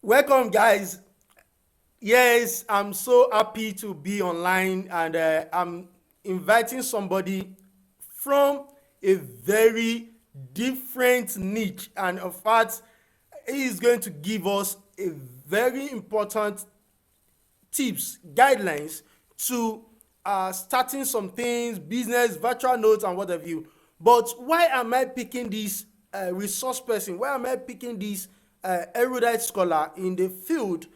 Welcome, guys. Yes, I'm so happy to be online, and I'm inviting somebody from a very different niche. And in fact, he is going to give us a very important tips, guidelines to starting some things, business, virtual notes, and what have you. But why am I picking this resource person? Why am I picking this erudite scholar in the field?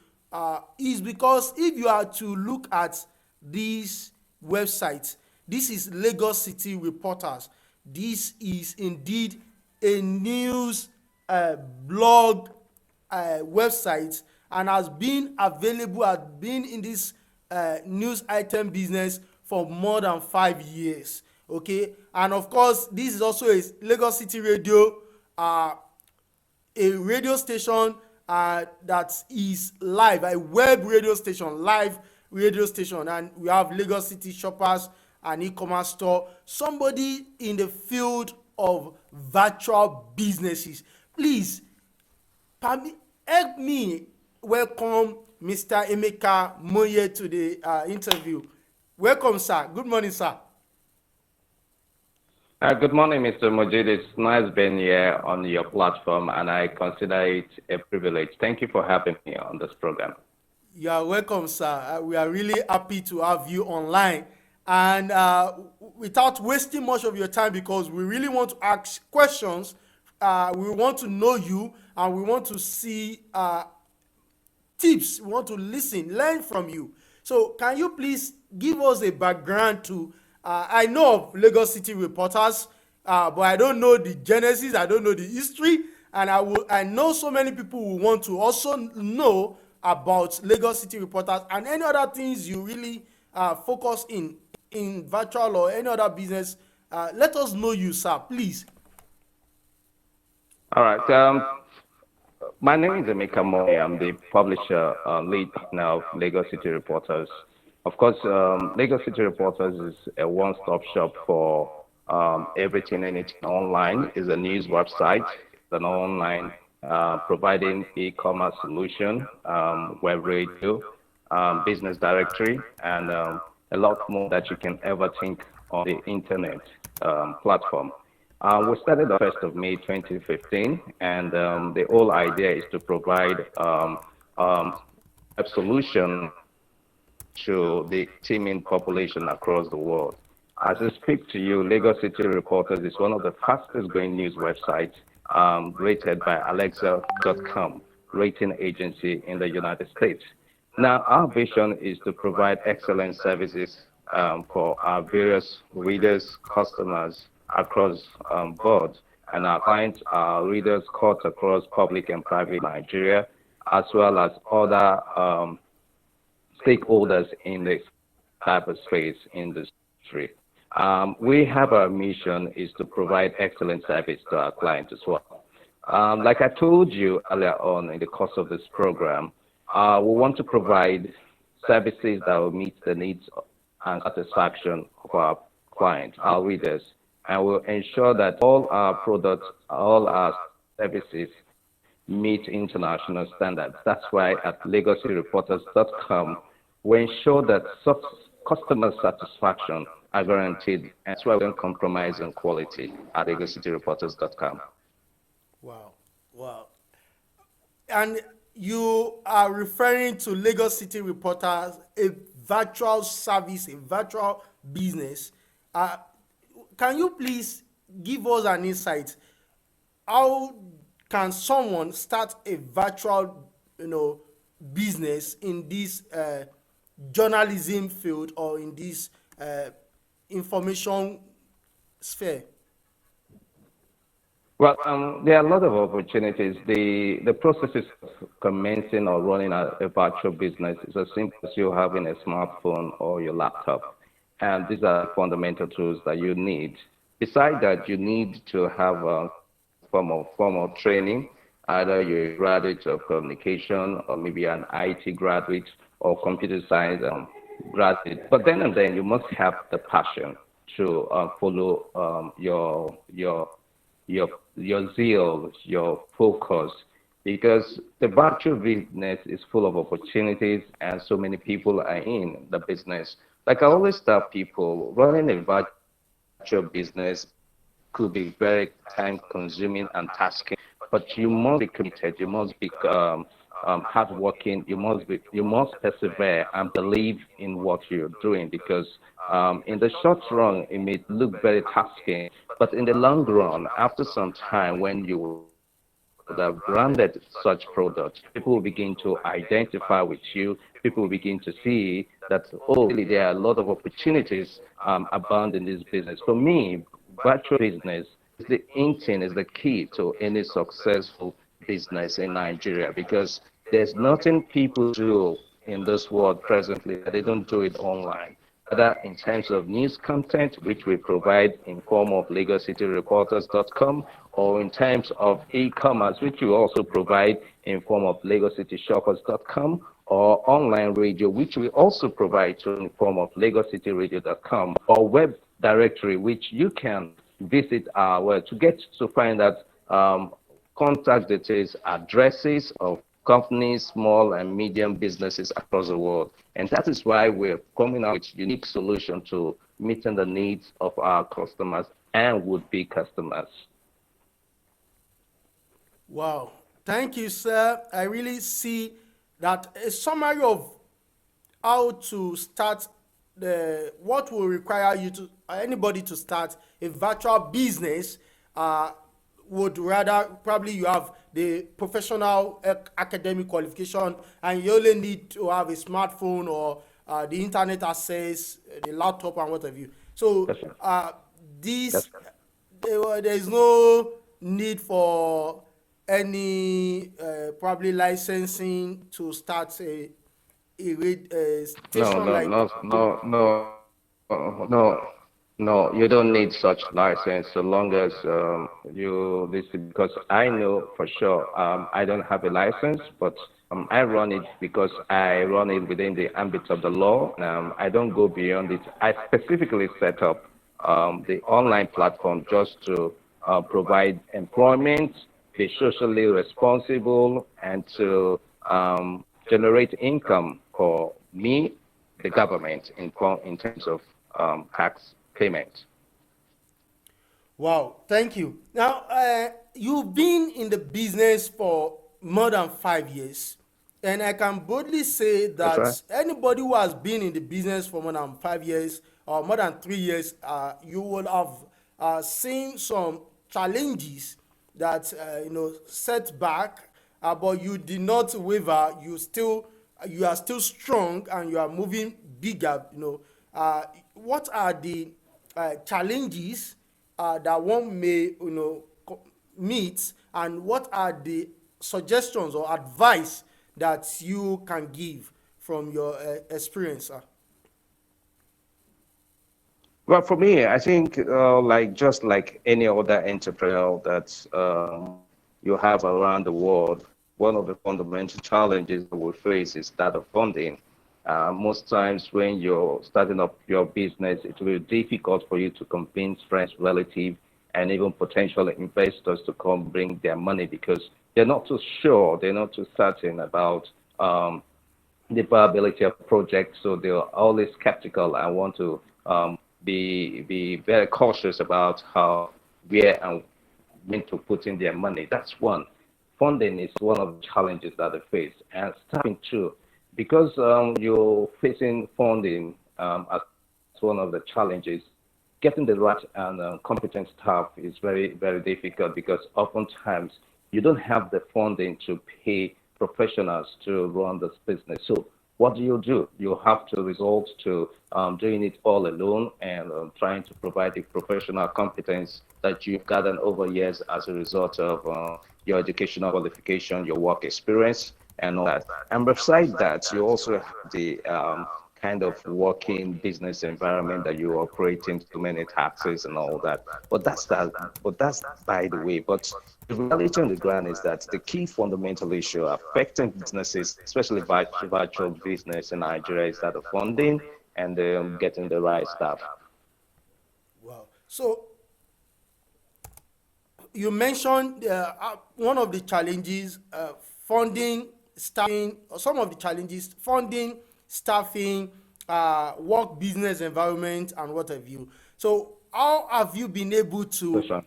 Is because if you are to look at these websites, this is Lagos City Reporters. This is indeed a news blog website, and has been available, has been in this news item business for more than 5 years. Okay, and of course, this is also a Lagos City Radio, a radio station that is live, a web radio station, live radio station, and we have Lagos City Shoppers, an e-commerce store, somebody in the field of virtual businesses. Please help me welcome Mr. Emeka Monye to the interview. Welcome, sir. Good morning, sir. Good morning, Mr. Mojeed. It's nice being here on your platform, and I consider it a privilege. Thank you for having me on this program. You are welcome, sir. We are really happy to have you online. And without wasting much of your time, because we really want to ask questions, we want to know you, and we want to see tips. We want to listen, learn from you. So, can you please give us a background to? I know of Lagos City Reporters, but I don't know the genesis. I don't know the history, and I know so many people who want to also know about Lagos City Reporters and any other things you really focus in virtual or any other business. Let us know you, sir, please. All right. My name is Emeka Monye. I'm the publisher, lead partner of Lagos City Reporters. Of course, Lagos City Reporters is a one-stop shop for everything and anything online. It's a news website, it's an online providing e-commerce solution, web radio, business directory, and a lot more that you can ever think on the internet platform. We started on 1st of May 2015, and the whole idea is to provide a solution to the teeming population across the world. As I speak to you, Lagos City Reporters is one of the fastest growing news websites rated by Alexa.com, rating agency in the United States. Now, our vision is to provide excellent services for our various readers, customers across board, and our clients are readers cut across public and private Nigeria, as well as other stakeholders in the cyberspace industry. We have our mission is to provide excellent service to our clients as well. Like I told you earlier on in the course of this program, we want to provide services that will meet the needs and satisfaction of our clients, our readers, and will ensure that all our products, all our services meet international standards. That's why at LagosCityReporters.com, we ensure that customer satisfaction are guaranteed. And that's why we don't compromise on quality at LagosCityReporters.com. Wow, wow. And you are referring to Lagos City Reporters, a virtual service, a virtual business. Can you please give us an insight? How can someone start a virtual, business in this journalism field or in this information sphere? Well, there are a lot of opportunities. The processes of commencing or running a virtual business is as simple as you having a smartphone or your laptop. And these are fundamental tools that you need. Besides that, you need to have a formal training. Either you're a graduate of communication or maybe an IT graduate or computer science graduate. But then and then, you must have the passion to follow your zeal, your focus, because the virtual business is full of opportunities and so many people are in the business. Like I always tell people, running a virtual business could be very time consuming and tasking, but you must be committed, you must be hardworking, you must persevere and believe in what you're doing because in the short run it may look very tasking, but in the long run, after some time, when you would have branded such products, people will begin to identify with you. People will begin to see that, oh, really, there are a lot of opportunities abound in this business. For me, virtual business is the engine, is the key to any successful business in Nigeria because there's nothing people do in this world presently that they don't do it online, whether in terms of news content, which we provide in form of LagosCityReporters.com, or in terms of e-commerce, which we also provide in form of LagosCityShoppers.com, or online radio, which we also provide in form of LagosCityRadio.com, or web directory, which you can visit our web to get to find out contact details, addresses of companies, small and medium businesses across the world. And that is why we're coming out with unique solution to meeting the needs of our customers and would-be customers. Wow. Thank you, sir. I really see that a summary of how to start what will require you to anybody to start a virtual business would rather probably you have the professional academic qualification and you only need to have a smartphone or the internet access, the laptop and what have you. So That's right. this That's right. there is no need for any probably licensing to start a No, station no, like. no, no, no, no. You don't need such license so long as you listen. Because I know for sure, I don't have a license, but I run it because I run it within the ambit of the law. I don't go beyond it. I specifically set up the online platform just to provide employment, be socially responsible, and to generate income for me, the government, in terms of tax payment. Wow, thank you. Now, you've been in the business for more than 5 years, and I can boldly say That's that right. anybody who has been in the business for more than 5 years or more than 3 years, you will have seen some challenges that set back, but you did not waver. You are still strong, and you are moving bigger. What are the challenges that one may meet, and what are the suggestions or advice that you can give from your experience, sir? Well, for me, I think like just like any other entrepreneur that you have around the world, one of the fundamental challenges that we face is that of funding. Most times when you're starting up your business, it will be difficult for you to convince friends, relatives, and even potential investors to come bring their money because they're not too sure, they're not too certain about the viability of projects, so they're always skeptical and want to be very cautious about how, where, and when to put in their money. That's one. Funding is one of the challenges that they face, and staffing too, because you're facing funding as one of the challenges. Getting the right and competent staff is very difficult because oftentimes you don't have the funding to pay professionals to run this business. So what do? You have to resort to doing it all alone and trying to provide the professional competence that you've gathered over years as a result of your educational qualification, your work experience, and all that. And besides that, you also have the kind of working business environment that you operate in, too many taxes and all that. But that's that. But that's by the way. But the reality on the ground is that the key fundamental issue affecting businesses, especially virtual business in Nigeria, is that the funding and getting the right staff. Wow. So you mentioned one of the challenges, funding, staffing, or some of the challenges, funding, staffing, work business environment, and what have you. So, how have you been able Yes, to, sir.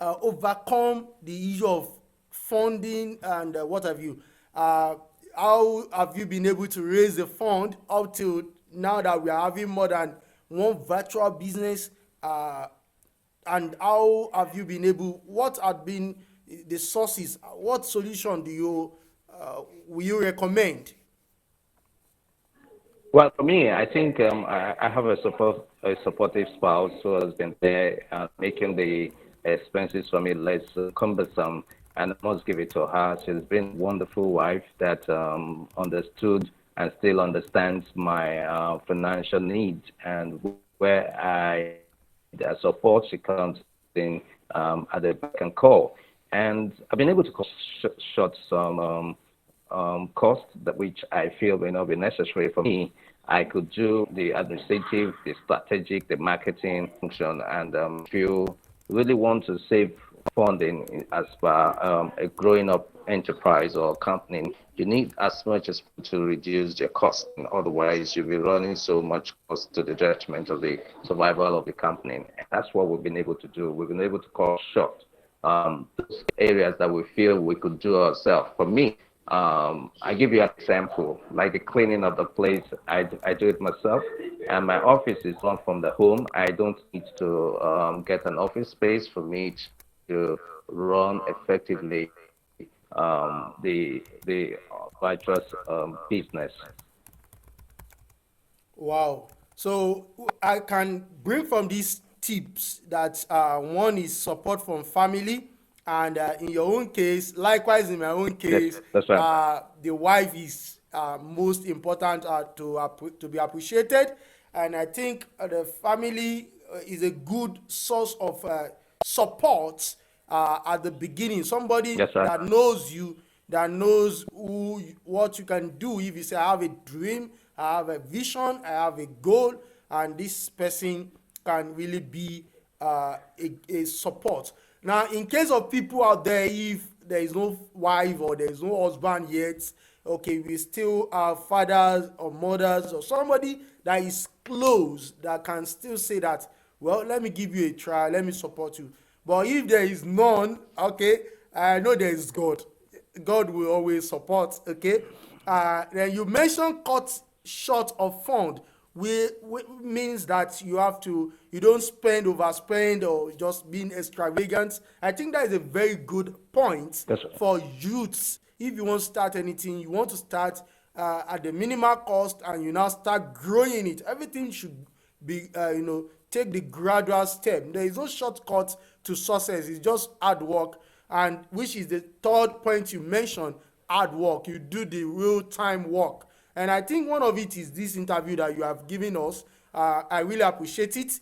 overcome the issue of funding and what have you? How have you been able to raise the fund up till now that we are having more than one virtual business? And how have you been able, what have been the sources, what solution do you will you recommend? Well, for me, I think I have a supportive spouse who has been there, making the expenses for me less cumbersome, and I must give it to her. She's been a wonderful wife that understood and still understands my financial needs, and where I need support, she comes in at the back and call. And I've been able to cut short some costs that which I feel may not be necessary for me. I could do the administrative, the strategic, the marketing function, and if you really want to save funding as per a growing up enterprise or company, you need as much as to reduce your cost. Otherwise, you'll be running so much cost to the detriment of the survival of the company. And that's what we've been able to do. We've been able to cut short those areas that we feel we could do ourselves. For me, I give you an example, like the cleaning of the place. I do it myself, and my office is one from the home. I don't need to get an office space for me to run effectively the virtual business. Wow. So I can bring from these tips that one is support from family, and in your own case, likewise in my own Yes, case, that's right. the wife is most important to be appreciated, and I think the family is a good source of support at the beginning. Somebody That's right. that knows you, that knows what you can do. If you say, I have a dream, I have a vision, I have a goal, and this person can really be a support. Now, in case of people out there, if there is no wife or there is no husband yet, okay, we still have fathers or mothers or somebody that is close that can still say that, well, let me give you a try, let me support you. But if there is none, okay, I know there is God. God will always support, okay? Then you mentioned cut short of fund, which means that you don't overspend or just being extravagant. I think that is a very good point That's right. for youths. If you want to start anything, you want to start at the minimal cost and you now start growing it. Everything should be, take the gradual step. There is no shortcut to success. It's just hard work, and which is the third point you mentioned, hard work. You do the real time work. And I think one of it is this interview that you have given us. I really appreciate it.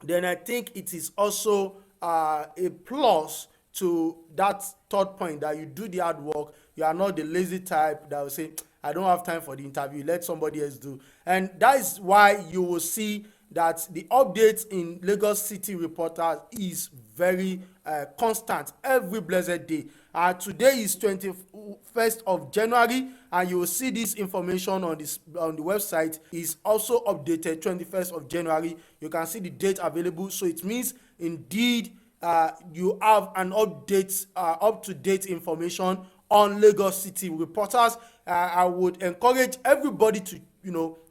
Then I think it is also a plus to that third point, that you do the hard work. You are not the lazy type that will say, I don't have time for the interview, let somebody else do. And that is why you will see that the updates in Lagos City Reporters is very constant every blessed day. Today is 21st of January, and you will see this information on the website is also updated 21st of January. You can see the date available, so it means indeed you have an update, up to date information on Lagos City Reporters. I would encourage everybody to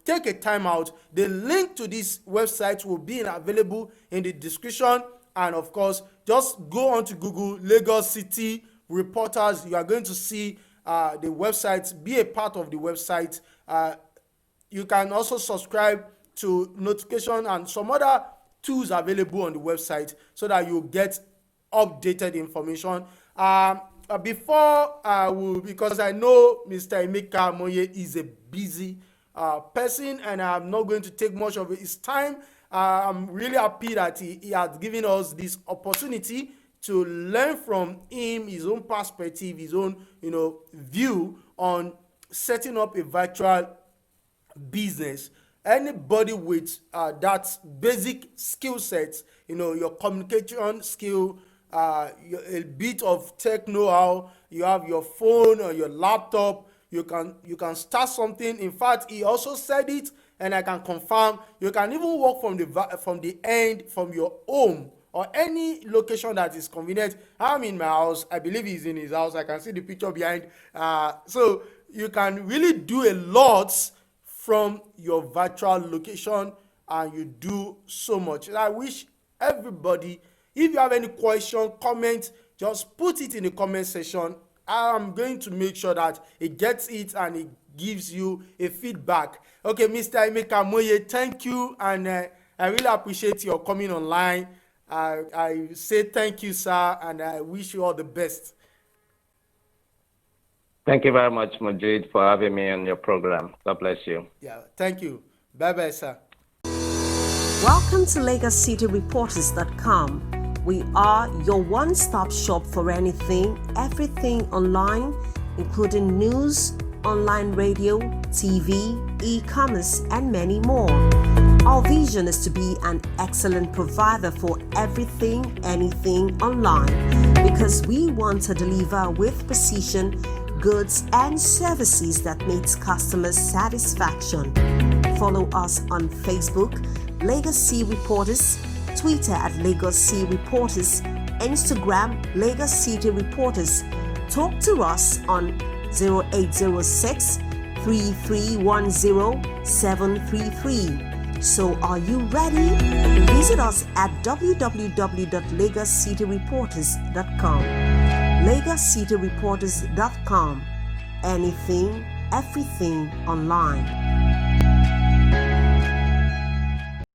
take a time out. The link to this website will be available in the description, and of course, just go on to Google Lagos City Reporters. You are going to see the website. Be a part of the website. You can also subscribe to notification and some other tools available on the website so that you get updated information. Before I will, because I know Mr. Emeka Monye is a busy person, and I'm not going to take much of his time. I'm really happy that he has given us this opportunity to learn from him, his own perspective, his own view on setting up a virtual business. Anybody with that basic skill set, your communication skill, a bit of tech know-how, you have your phone or your laptop, you can start something. In fact, he also said it, and I can confirm, you can even work from the end, from your home or any location that is convenient. I'm in my house, I believe he's in his house, I can see the picture behind. So you can really do a lot from your virtual location, and you do so much. And I wish everybody, if you have any question, comment, just put it in the comment section. I'm going to make sure that it gets it and it gives you a feedback. Okay, Mr. Emeka Monye, thank you, and I really appreciate your coming online. I say thank you, sir, and I wish you all the best. Thank you very much, Mojeed, for having me on your program. God bless you. Yeah, thank you. Bye-bye, sir. Welcome to LagosCityReporters.com. We are your one-stop shop for everything online, including news, online radio, TV, e-commerce, and many more. Our vision is to be an excellent provider for everything, anything online, because we want to deliver with precision goods and services that makes customers satisfaction. Follow us on Facebook, Lagos City Reporters, Twitter at Lagos City Reporters, Instagram, Lagos City Reporters. Talk to us on 0806 3310 733. So are you ready? Visit us at www.lagoscityreporters.com. LagosCityReporters.com. Anything, everything online.